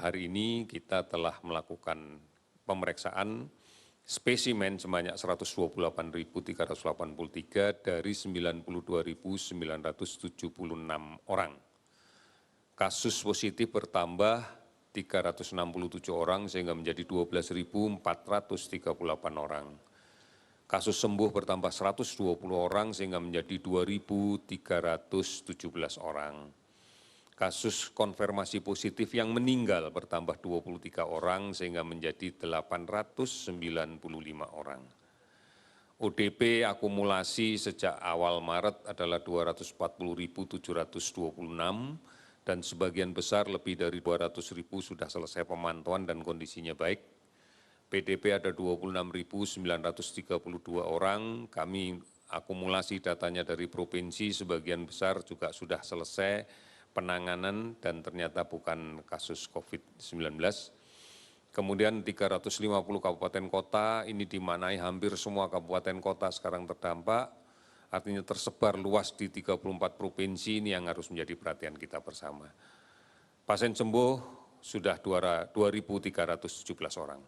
hari ini kita telah melakukan pemeriksaan spesimen sebanyak 128.383 dari 92.976 orang. Kasus positif bertambah 367 orang sehingga menjadi 12.438 orang. Kasus sembuh bertambah 120 orang sehingga menjadi 2.317 orang. Kasus konfirmasi positif yang meninggal bertambah 23 orang sehingga menjadi 895 orang. ODP akumulasi sejak awal Maret adalah 240.726 dan sebagian besar lebih dari 200.000 sudah selesai pemantauan dan kondisinya baik. PDP ada 26.932 orang, kami akumulasi datanya dari provinsi, sebagian besar juga sudah selesai penanganan dan ternyata bukan kasus COVID-19. Kemudian 350 kabupaten kota, ini dimanai hampir semua kabupaten kota sekarang terdampak, artinya tersebar luas di 34 provinsi, ini yang harus menjadi perhatian kita bersama. Pasien sembuh sudah 2.317 orang.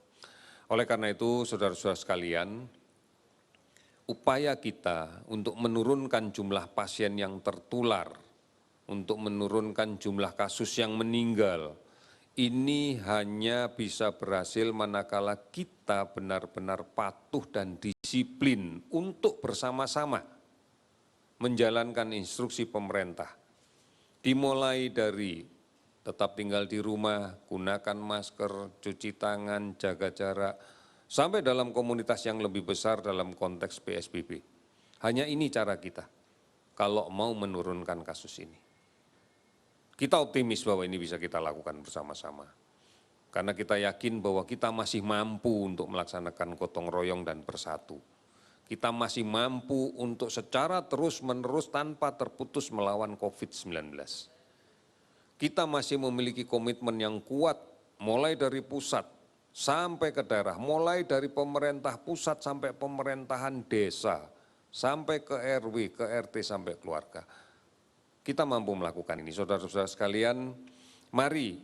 Oleh karena itu, saudara-saudara sekalian, upaya kita untuk menurunkan jumlah pasien yang tertular, untuk menurunkan jumlah kasus yang meninggal, ini hanya bisa berhasil manakala kita benar-benar patuh dan disiplin untuk bersama-sama menjalankan instruksi pemerintah. Dimulai dari tetap tinggal di rumah, gunakan masker, cuci tangan, jaga jarak, sampai dalam komunitas yang lebih besar dalam konteks PSBB. Hanya ini cara kita kalau mau menurunkan kasus ini. Kita optimis bahwa ini bisa kita lakukan bersama-sama. Karena kita yakin bahwa kita masih mampu untuk melaksanakan gotong royong dan bersatu. Kita masih mampu untuk secara terus-menerus tanpa terputus melawan COVID-19. Kita masih memiliki komitmen yang kuat, mulai dari pusat sampai ke daerah, mulai dari pemerintah pusat sampai pemerintahan desa, sampai ke RW, ke RT, sampai keluarga. Kita mampu melakukan ini, saudara-saudara sekalian. Mari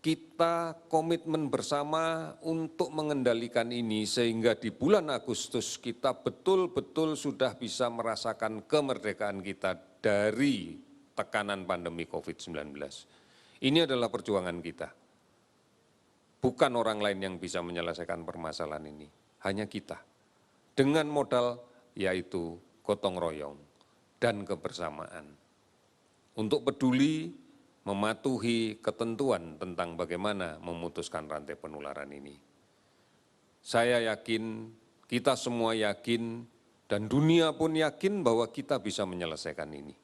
kita komitmen bersama untuk mengendalikan ini sehingga di bulan Agustus kita betul-betul sudah bisa merasakan kemerdekaan kita dari tekanan pandemi COVID-19. Ini adalah perjuangan kita. Bukan orang lain yang bisa menyelesaikan permasalahan ini, hanya kita. Dengan modal yaitu gotong royong dan kebersamaan. Untuk peduli, mematuhi ketentuan tentang bagaimana memutuskan rantai penularan ini. Saya yakin, kita semua yakin, dan dunia pun yakin bahwa kita bisa menyelesaikan ini.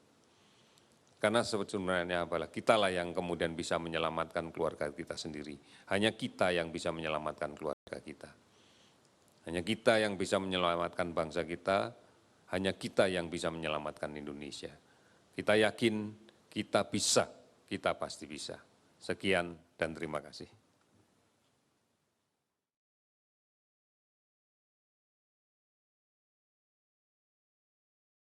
Karena sebenarnya apalah, kitalah yang kemudian bisa menyelamatkan keluarga kita sendiri. Hanya kita yang bisa menyelamatkan keluarga kita. Hanya kita yang bisa menyelamatkan bangsa kita, hanya kita yang bisa menyelamatkan Indonesia. Kita yakin, kita bisa. Kita pasti bisa. Sekian dan terima kasih.